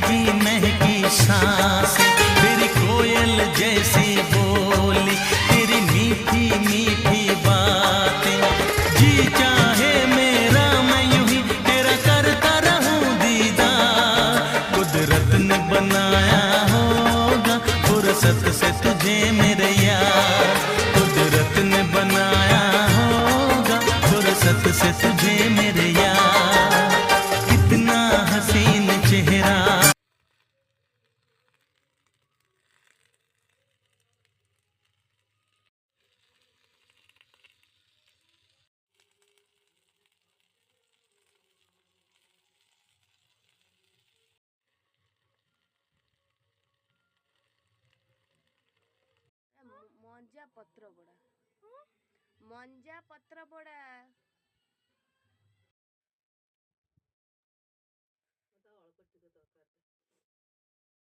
महकी महकी सांसें, तेरी कोयल जैसी बोली, तेरी मीठी मीठी बातें। जी चाहे मेरा मैं यूं ही तेरा करता रहूं दीदार। कुदरत ने बनाया होगा फुर्सत से तुझे मेरे यार। कुदरत ने बनाया होगा फुर्सत से तुझे मेरे यार। कितना हसीन चेहरा। ମଞ୍ଜା ପତ୍ର ବଡ଼ା ମଞ୍ଜା ପତ୍ର ବଡ଼ା।